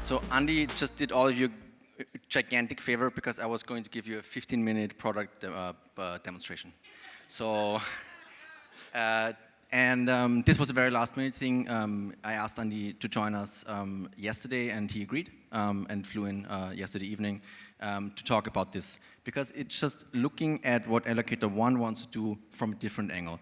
So Andy just did all of you a gigantic favor because I was going to give you a 15-minute product demonstration. So, this was a very last-minute thing. I asked Andy to join us yesterday, and he agreed and flew in yesterday evening to talk about this. Because it's just looking at what Allocator One wants to do from a different angle.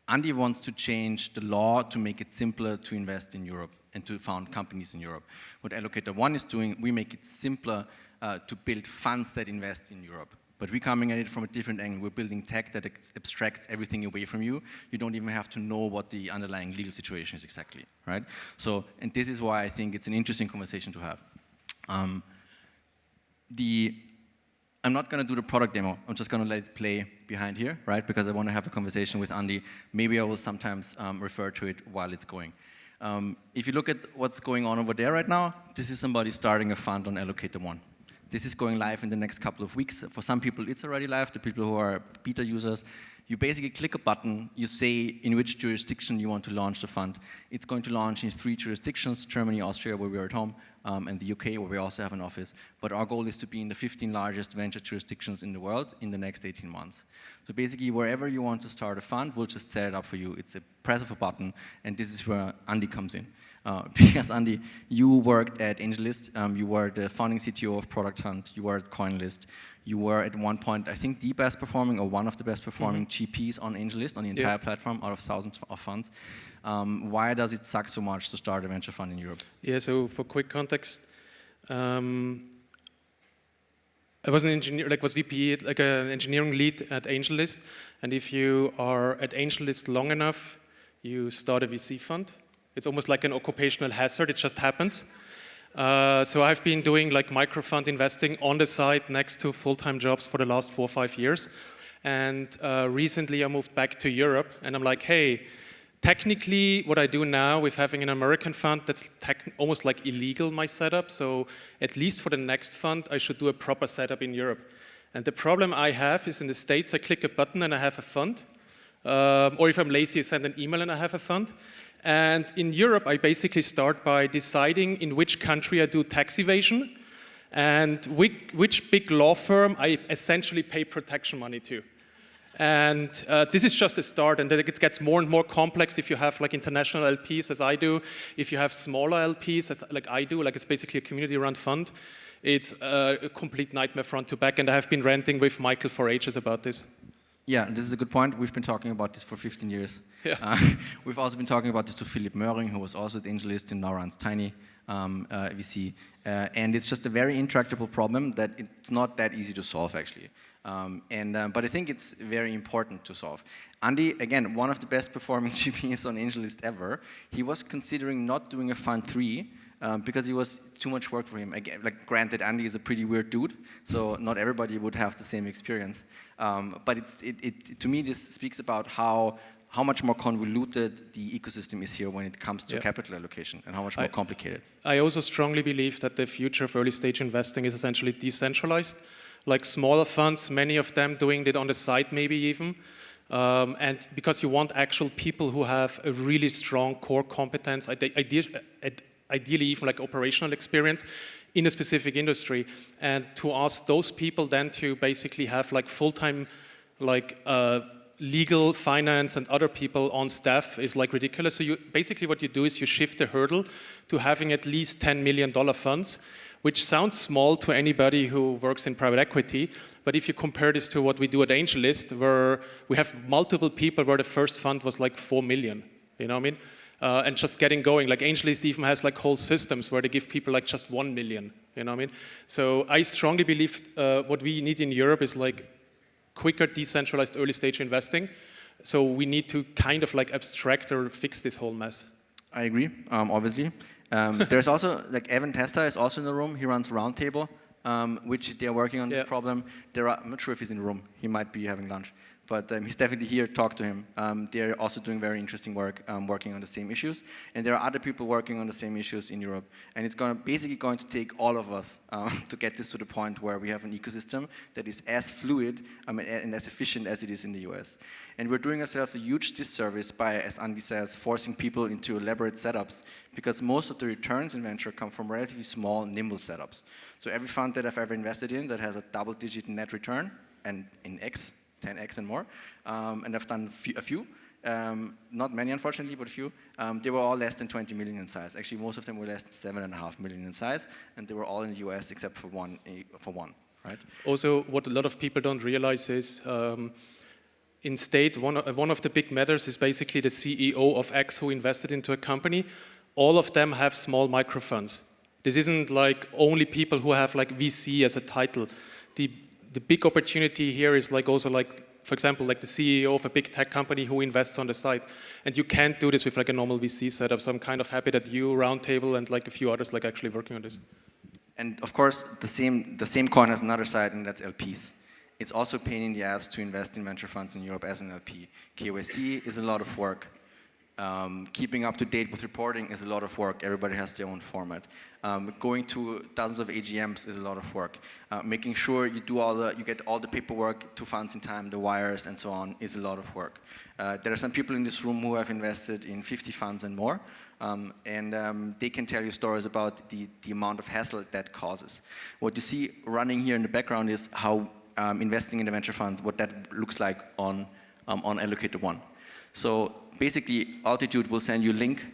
Andy wants to change the law to make it simpler to invest in Europe and to found companies in Europe. What Allocator One is doing, we make it simpler to build funds that invest in Europe. But we're coming at it from a different angle. We're building tech that abstracts everything away from you. You don't even have to know what the underlying legal situation is exactly, right? So, and this is why I think it's an interesting conversation to have. I'm not going to do the product demo. I'm just going to let it play behind here, right? Because I want to have a conversation with Andy. Maybe I will sometimes refer to it while it's going. If you look at what's going on over there right now, this is somebody starting a fund on Allocator One. This is going live in the next couple of weeks. For some people, it's already live. The people who are beta users, you basically click a button, you say in which jurisdiction you want to launch the fund. It's going to launch in 3 jurisdictions, Germany, Austria, where we're at home, and the UK, where we also have an office. But our goal is to be in the 15 largest venture jurisdictions in the world in the next 18 months. So basically, wherever you want to start a fund, we'll just set it up for you. It's a press of a button, and this is where Andy comes in. Because Andy, you worked at AngelList, you were the founding CTO of Product Hunt, you were at CoinList, you were at one point, I think, the best performing or one of the best performing GPs on AngelList, on the entire platform, out of thousands of funds. Why does it suck so much to start a venture fund in Europe? Yeah, so for quick context, I was an engineer, was VP, like an engineering lead at AngelList, and if you are at AngelList long enough, you start a VC fund. It's almost like an occupational hazard, it just happens. So I've been doing like micro-fund investing on the side next to full-time jobs for the last 4 or 5 years. And recently I moved back to Europe and I'm like, hey, technically what I do now with having an American fund, that's almost like illegal, my setup. So at least for the next fund, I should do a proper setup in Europe. And the problem I have is in the States, I click a button and I have a fund. Or if I'm lazy, I send an email and I have a fund. And in Europe, I basically start by deciding in which country I do tax evasion and which big law firm I essentially pay protection money to. And this is just a start, and then it gets more and more complex if you have like international LPs, as I do. If you have smaller LPs, like I do, like it's basically a community-run fund. It's a complete nightmare front to back, and I have been ranting with Michael for ages about this. Yeah, this is a good point. We've been talking about this for 15 years. Yeah. We've also been talking about this to Philipp Möhring, who was also at AngelList and now runs Tiny VC. And it's just a very intractable problem that it's not that easy to solve, actually. But I think it's very important to solve. Andy, again, one of the best performing GPs on AngelList ever, he was considering not doing a Fund 3 because it was too much work for him. Again, like, granted, Andy is a pretty weird dude, so not everybody would have the same experience. But to me, this speaks about how much more convoluted the ecosystem is here when it comes to capital allocation and how much more complicated. I also strongly believe that the future of early stage investing is essentially decentralized. Like smaller funds, many of them doing it on the side maybe even. And because you want actual people who have a really strong core competence, ideally even like operational experience in a specific industry, and to ask those people then to basically have like full-time like legal, finance and other people on staff is like ridiculous. So basically what you do is you shift the hurdle to having at least $10 million funds, which sounds small to anybody who works in private equity, but if you compare this to what we do at AngelList, where we have multiple people where the first fund was like 4 million, you know what I mean? And just getting going, like AngelList even has like whole systems where they give people like just 1 million, you know what I mean? So I strongly believe what we need in Europe is like quicker decentralized early stage investing. So we need to kind of like abstract or fix this whole mess. I agree, obviously. There's also, like Evan Testa is also in the room. He runs Roundtable, which they're working on this problem. I'm not sure if he's in the room. He might be having lunch. but he's definitely here. Talk to him. They're also doing very interesting work, working on the same issues. And there are other people working on the same issues in Europe. And it's basically going to take all of us to get this to the point where we have an ecosystem that is as fluid and as efficient as it is in the US. And we're doing ourselves a huge disservice by, as Andy says, forcing people into elaborate setups, because most of the returns in venture come from relatively small, nimble setups. So every fund that I've ever invested in that has a double-digit net return, and in X, 10X and more, and I've done a few, not many unfortunately, but a few, they were all less than 20 million in size. Actually, most of them were less than 7.5 million in size, and they were all in the US except for one, right? Also, what a lot of people don't realize is, in state, one of the big matters is basically the CEO of X who invested into a company. All of them have small micro funds. This isn't like only people who have like VC as a title. The big opportunity here is like also like, for example, like the CEO of a big tech company who invests on the side. And you can't do this with like a normal VC setup. So I'm kind of happy that you, Roundtable, and like a few others like actually working on this. And of course, the same coin has another side, and that's LPs. It's also a pain in the ass to invest in venture funds in Europe as an LP. KYC is a lot of work. Keeping up to date with reporting is a lot of work. Everybody has their own format. Going to dozens of AGMs is a lot of work. Making sure you get all the paperwork to funds in time, the wires and so on, is a lot of work. There are some people in this room who have invested in 50 funds and more, and they can tell you stories about the amount of hassle that causes. What you see running here in the background is how investing in a venture fund, what that looks like on Allocator One. So basically, Altitude will send you a link,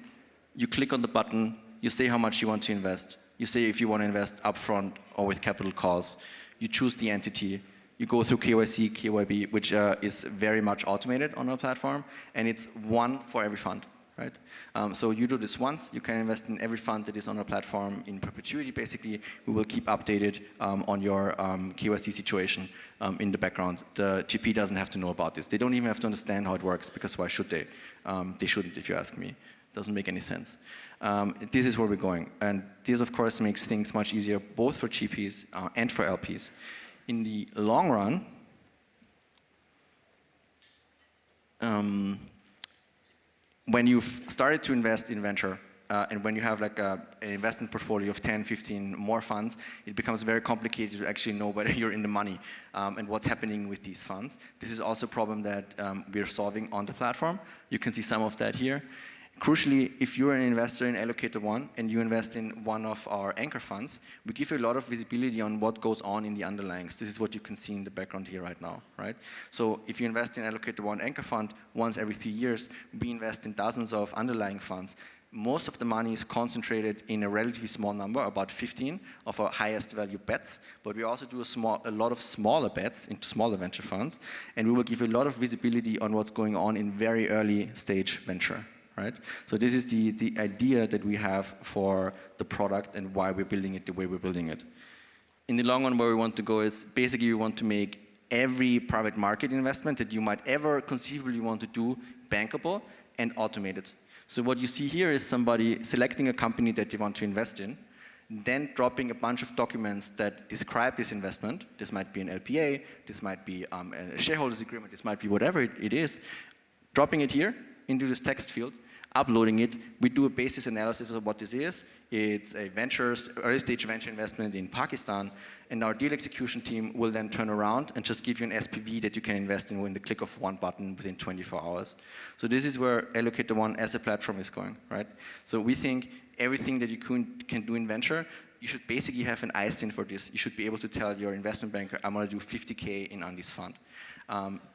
you click on the button, you say how much you want to invest, you say if you want to invest upfront or with capital calls, you choose the entity, you go through KYC, KYB, which is very much automated on our platform, and it's one for every fund, right? So you do this once, you can invest in every fund that is on our platform in perpetuity, basically. We will keep updated on your KYC situation in the background. The GP doesn't have to know about this. They don't even have to understand how it works, because why should they? They shouldn't, if you ask me. It doesn't make any sense. This is where we're going. And this, of course, makes things much easier, both for GPs and for LPs. In the long run, when you've started to invest in venture, and when you have like an investment portfolio of 10, 15 more funds, it becomes very complicated to actually know whether you're in the money and what's happening with these funds. This is also a problem that we're solving on the platform. You can see some of that here. Crucially, if you're an investor in Allocator One and you invest in one of our anchor funds, we give you a lot of visibility on what goes on in the underlyings. This is what you can see in the background here right now, right? So if you invest in Allocator One anchor fund once every 3 years, we invest in dozens of underlying funds. Most of the money is concentrated in a relatively small number, about 15 of our highest value bets, but we also do a lot of smaller bets into smaller venture funds, and we will give you a lot of visibility on what's going on in very early stage venture. Right? So this is the idea that we have for the product and why we're building it the way we're building it. In the long run, where we want to go is basically we want to make every private market investment that you might ever conceivably want to do bankable and automated. So what you see here is somebody selecting a company that they want to invest in, then dropping a bunch of documents that describe this investment. This might be an LPA, this might be a shareholders agreement, this might be whatever it is, dropping it here into this text field, uploading it. We do a basis analysis of what this is. It's a early stage venture investment in Pakistan, and our deal execution team will then turn around and just give you an SPV that you can invest in with the click of one button within 24 hours. So this is where Allocator One as a platform is going, right? So we think everything that you can do in venture, you should basically have an ISIN for this. You should be able to tell your investment banker, I'm going to do 50K in on this fund.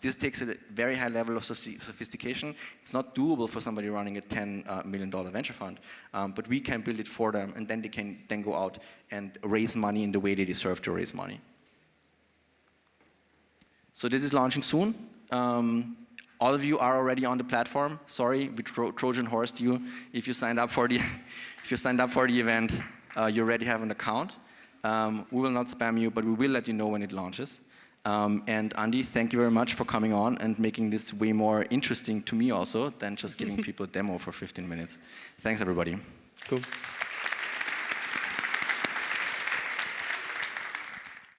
This takes a very high level of sophistication. It's not doable for somebody running a $10 million venture fund, but we can build it for them, and then they can then go out and raise money in the way they deserve to raise money. So this is launching soon. All of you are already on the platform. Sorry, we Trojan horsed you. If you signed up for the event, you already have an account. We will not spam you, but we will let you know when it launches. And Andy, thank you very much for coming on and making this way more interesting to me also than just giving people a demo for 15 minutes. Thanks, everybody. Cool.